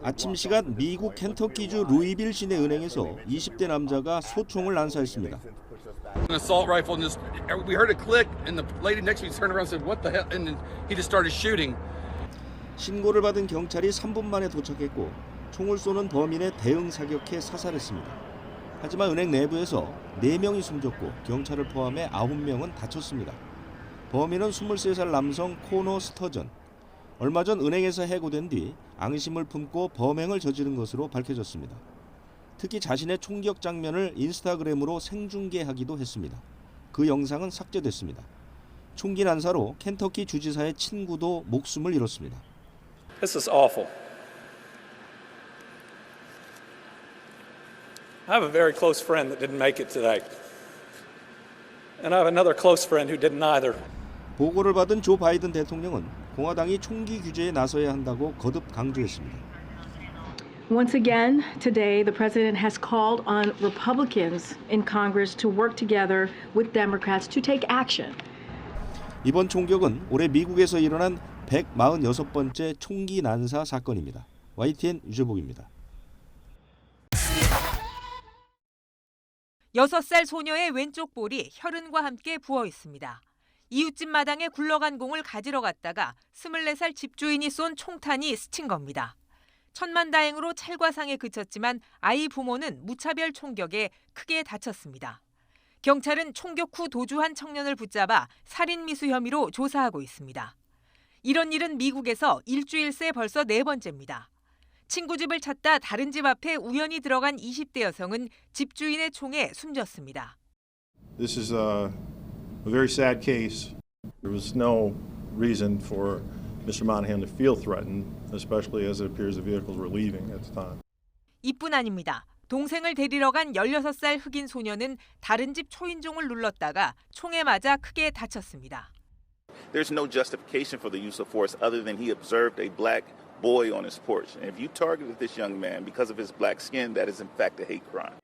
아침 시간 미국 켄터키주 루이빌 시내 은행에서 20대 남자가 소총을 난사했습니다. An assault rifle and just we heard a click and the lady next to me turned around and said what the hell and then he just started shooting. 신고를 받은 경찰이 3분 만에 도착했고 총을 쏘는 범인의 대응 사격해 사살했습니다. 하지만 은행 내부에서 4명이 숨졌고 경찰을 포함해 9명은 다쳤습니다. 범인은 23살 남성 코너 스터전. 얼마 전 은행에서 해고된 뒤 앙심을 품고 범행을 저지른 것으로 밝혀졌습니다. 특히 자신의 총격 장면을 인스타그램으로 생중계하기도 했습니다. 그 영상은 삭제됐습니다. 총기 난사로 켄터키 주지사의 친구도 목숨을 잃었습니다. This is awful. I have a very close friend that didn't make it today. And I have another close friend who didn't either. 보고를 받은 조 바이든 대통령은 공화당이 총기 규제에 나서야 한다고 거듭 강조했습니다. Once again, today, the president has called on Republicans in Congress to work together with Democrats to take action. 이번 총격은 올해 미국에서 일어난 146번째 총기 난사 사건입니다. YTN 유재복입니다. 6살 소녀의 왼쪽 볼이 혈흔과 함께 부어 있습니다. 이웃집 마당에 굴러간 공을 가지러 갔다가 24살 집주인이 쏜 총탄이 스친 겁니다. 천만다행으로 찰과상에 그쳤지만 아이 부모는 무차별 총격에 크게 다쳤습니다. 경찰은 총격 후 도주한 청년을 붙잡아 살인미수 혐의로 조사하고 있습니다. 이런 일은 미국에서 일주일 새 벌써 4번째입니다. 친구 집을 찾다 다른 집 앞에 우연히 들어간 20대 여성은 집주인의 총에 숨졌습니다. This is a very sad case. There was no reason for Mr. Monahan to feel threatened, especially as it appears the vehicles were leaving at the time. 이뿐 아닙니다. 동생을 데리러 간 16살 흑인 소녀는 다른 집 초인종을 눌렀다가 총에 맞아 크게 다쳤습니다. There's no justification for the use of force other than he observed a black boy on his porch. And if you targeted this young man because of his black skin, that is in fact a hate crime.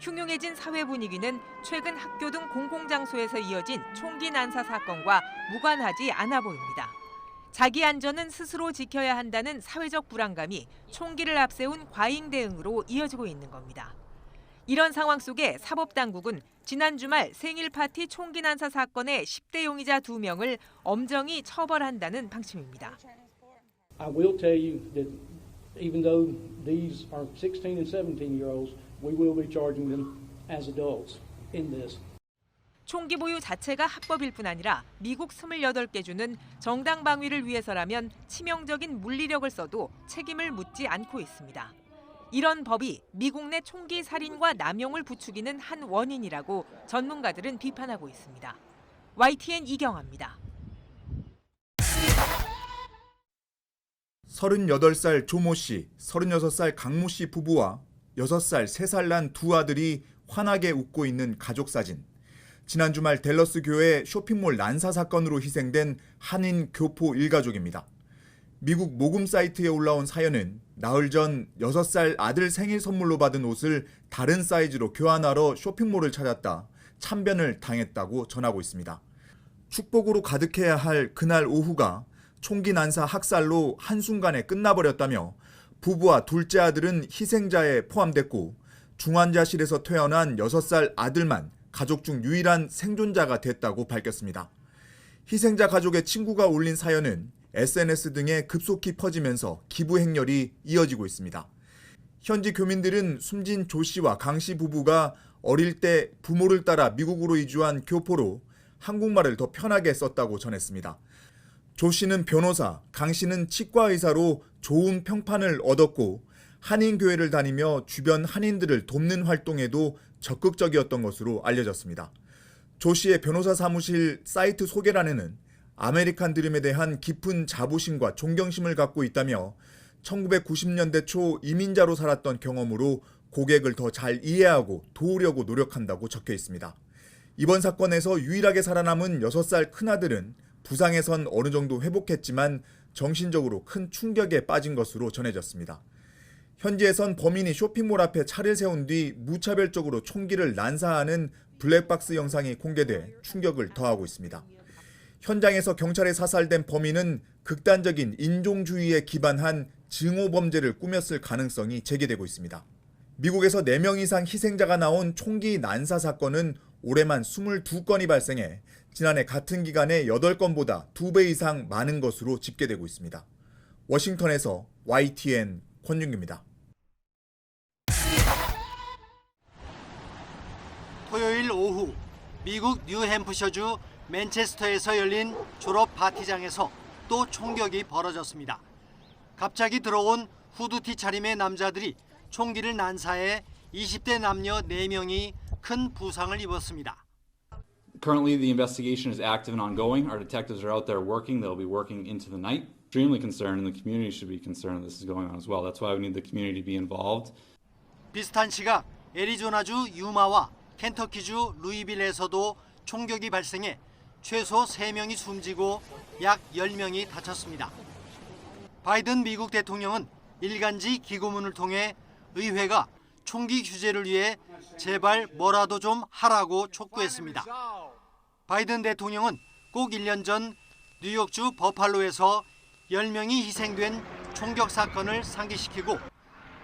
흉흉해진 사회 분위기는 최근 학교 등 공공장소에서 이어진 총기 난사 사건과 무관하지 않아 보입니다. 자기 안전은 스스로 지켜야 한다는 사회적 불안감이 총기를 앞세운 과잉 대응으로 이어지고 있는 겁니다. 이런 상황 속에 사법당국은 지난 주말 생일 파티 총기 난사 사건의 10대 용의자 2명을 엄정히 처벌한다는 방침입니다. I will tell you that even though these are 16 and 17-year-olds, we will be charging them as adults in this. 총기 보유 자체가 합법일 뿐 아니라 미국 28개 주는 정당 방위를 위해서라면 치명적인 물리력을 써도 책임을 묻지 않고 있습니다. 이런 법이 미국 내 총기 살인과 남용을 부추기는 한 원인이라고 전문가들은 비판하고 있습니다. YTN 이경아입니다. 38살 조모 씨, 36살 강모 씨 부부와 6살, 3살 난 두 아들이 환하게 웃고 있는 가족 사진. 지난 주말 댈러스 교회 쇼핑몰 난사 사건으로 희생된 한인 교포 일가족입니다. 미국 모금 사이트에 올라온 사연은 나흘 전 6살 아들 생일 선물로 받은 옷을 다른 사이즈로 교환하러 쇼핑몰을 찾았다 참변을 당했다고 전하고 있습니다. 축복으로 가득해야 할 그날 오후가 총기 난사 학살로 한순간에 끝나버렸다며 부부와 둘째 아들은 희생자에 포함됐고 중환자실에서 퇴원한 6살 아들만 가족 중 유일한 생존자가 됐다고 밝혔습니다. 희생자 가족의 친구가 올린 사연은 SNS 등에 급속히 퍼지면서 기부 행렬이 이어지고 있습니다. 현지 교민들은 숨진 조 씨와 강 씨 부부가 어릴 때 부모를 따라 미국으로 이주한 교포로 한국말을 더 편하게 썼다고 전했습니다. 조 씨는 변호사, 강 씨는 치과 의사로 좋은 평판을 얻었고 한인교회를 다니며 주변 한인들을 돕는 활동에도 적극적이었던 것으로 알려졌습니다. 조 씨의 변호사 사무실 사이트 소개란에는 아메리칸 드림에 대한 깊은 자부심과 존경심을 갖고 있다며 1990년대 초 이민자로 살았던 경험으로 고객을 더 잘 이해하고 도우려고 노력한다고 적혀 있습니다. 이번 사건에서 유일하게 살아남은 6살 큰아들은 부상에선 어느 정도 회복했지만 정신적으로 큰 충격에 빠진 것으로 전해졌습니다. 현지에선 범인이 쇼핑몰 앞에 차를 세운 뒤 무차별적으로 총기를 난사하는 블랙박스 영상이 공개돼 충격을 더하고 있습니다. 현장에서 경찰에 사살된 범인은 극단적인 인종주의에 기반한 증오 범죄를 꾸몄을 가능성이 제기되고 있습니다. 미국에서 4명 이상 희생자가 나온 총기 난사 사건은 올해만 22건이 발생해 지난해 같은 기간의 8건보다 2배 이상 많은 것으로 집계되고 있습니다. 워싱턴에서 YTN 권윤규입니다. 토요일 오후 미국 뉴햄프셔주 맨체스터에서 열린 졸업 파티장에서 또 총격이 벌어졌습니다. 갑자기 들어온 후드티 차림의 남자들이 총기를 난사해 20대 남녀 4명이 큰 부상을 입었습니다. Currently, the investigation is active and ongoing. Our detectives are out there working. They'll be working into the night. Extremely concerned, and the community should be concerned that this is going on as well. That's why we need the community to be involved. 비슷한 시각 애리조나주 유마와 켄터키주 루이빌에서도 총격이 발생해 최소 3명이 숨지고 약 10명이 다쳤습니다. 바이든 미국 대통령은 일간지 기고문을 통해 의회가 총기 규제를 위해 제발 뭐라도 좀 하라고 촉구했습니다. 바이든 대통령은 꼭 1년 전 뉴욕주 버팔로에서 10명이 희생된 총격 사건을 상기시키고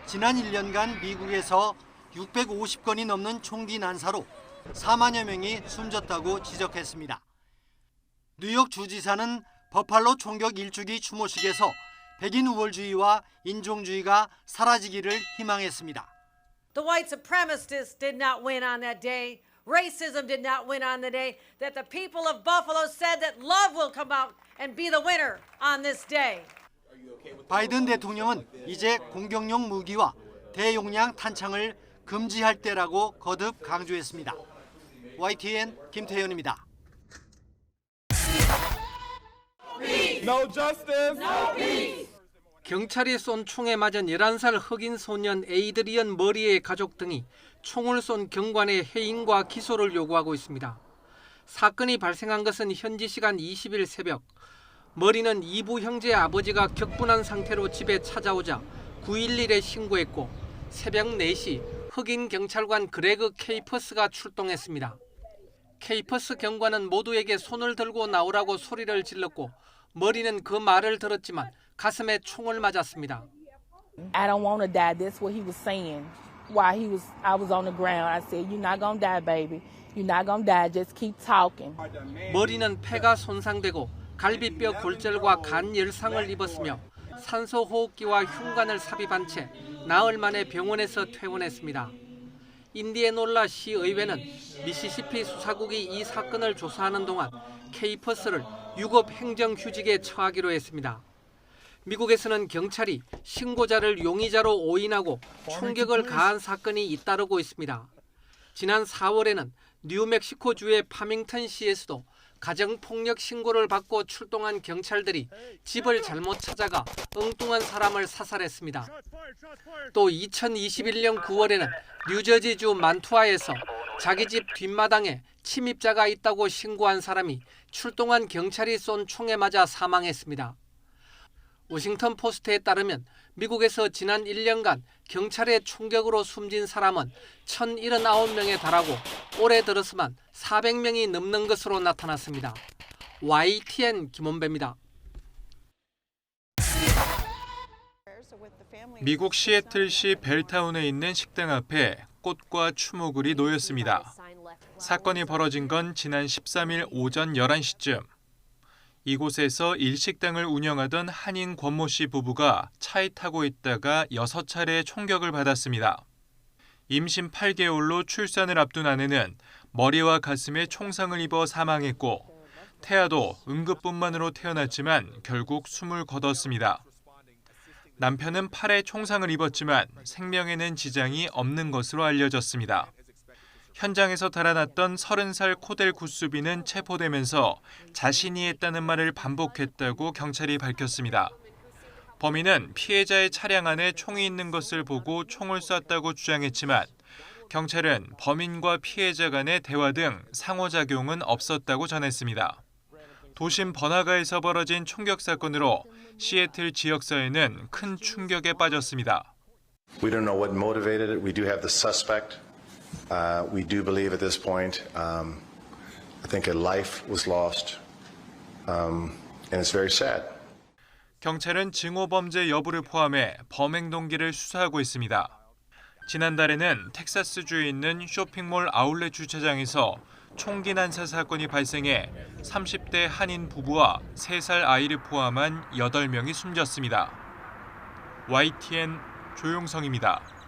지난 1년간 미국에서 650건이 넘는 총기 난사로 4만여 명이 숨졌다고 지적했습니다. 뉴욕 주지사는 버팔로 총격 일주기 추모식에서 백인 우월주의와 인종주의가 사라지기를 희망했습니다. The white supremacists did not win on that day. Racism did not win on the day. That the people of Buffalo said that love will come out and be the winner on this day. 바이든 대통령은 이제 공격용 무기와 대용량 탄창을 금지할 때라고 거듭 강조했습니다. YTN 김태현입니다. No justice. No peace. 경찰이 쏜 총에 맞은 11살 흑인 소년 에이드리언 머리의 가족 등이 총을 쏜 경관의 해임과 기소를 요구하고 있습니다. 사건이 발생한 것은 현지 시간 20일 새벽. 머리는 이부 형제의 아버지가 격분한 상태로 집에 찾아오자 911에 신고했고 새벽 4시 흑인 경찰관 그레그 케이퍼스가 출동했습니다. 케이퍼스 경관은 모두에게 손을 들고 나오라고 소리를 질렀고 머리는 그 말을 들었지만 가슴에 총을 맞았습니다. I don't want to die. That's what he was saying. While I was on the ground, I said, "You're not gonna die, baby. You're not gonna die. Just keep talking." 머리는 폐가 손상되고 갈비뼈 골절과 간 열상을 입었으며 산소호흡기와 흉관을 삽입한 채 나흘 만에 병원에서 퇴원했습니다. 인디애놀라 시 의회는 미시시피 수사국이 이 사건을 조사하는 동안 케이퍼스를 유급 행정휴직에 처하기로 했습니다. 미국에서는 경찰이 신고자를 용의자로 오인하고 총격을 가한 사건이 잇따르고 있습니다. 지난 4월에는 뉴멕시코주의 파밍턴시에서도 가정폭력 신고를 받고 출동한 경찰들이 집을 잘못 찾아가 엉뚱한 사람을 사살했습니다. 또 2021년 9월에는 뉴저지주 만투아에서 자기 집 뒷마당에 침입자가 있다고 신고한 사람이 출동한 경찰이 쏜 총에 맞아 사망했습니다. 워싱턴 포스트에 따르면 미국에서 지난 1년간 경찰의 총격으로 숨진 사람은 1,079명에 달하고 올해 들어서만 400명이 넘는 것으로 나타났습니다. YTN 김원배입니다. 미국 시애틀시 벨타운에 있는 식당 앞에 꽃과 추모글이 놓였습니다. 사건이 벌어진 건 지난 13일 오전 11시쯤. 이곳에서 일식당을 운영하던 한인 권모 씨 부부가 차에 타고 있다가 6차례 총격을 받았습니다. 임신 8개월로 출산을 앞둔 아내는 머리와 가슴에 총상을 입어 사망했고 태아도 응급분만으로 태어났지만 결국 숨을 거뒀습니다. 남편은 팔에 총상을 입었지만 생명에는 지장이 없는 것으로 알려졌습니다. 현장에서 달아났던 30살 코델 구스비는 체포되면서 자신이 했다는 말을 반복했다고 경찰이 밝혔습니다. 범인은 피해자의 차량 안에 총이 있는 것을 보고 총을 쐈다고 주장했지만 경찰은 범인과 피해자 간의 대화 등 상호작용은 없었다고 전했습니다. 도심 버나가에서 벌어진 총격 사건으로 시애틀 지역사회는 큰 충격에 빠졌습니다. We don't know what motivated it. We do have the suspect. We do believe at this point, I think a life was lost, and it's very sad. 경찰은 증오범죄 여부를 포함해 범행 동기를 수사하고 있습니다. 지난달에는 텍사스주에 있는 쇼핑몰 아울렛 주차장에서 총기 난사 사건이 발생해 30대 한인 부부와 3살 아이를 포함한 8명이 숨졌습니다. YTN 조용성입니다.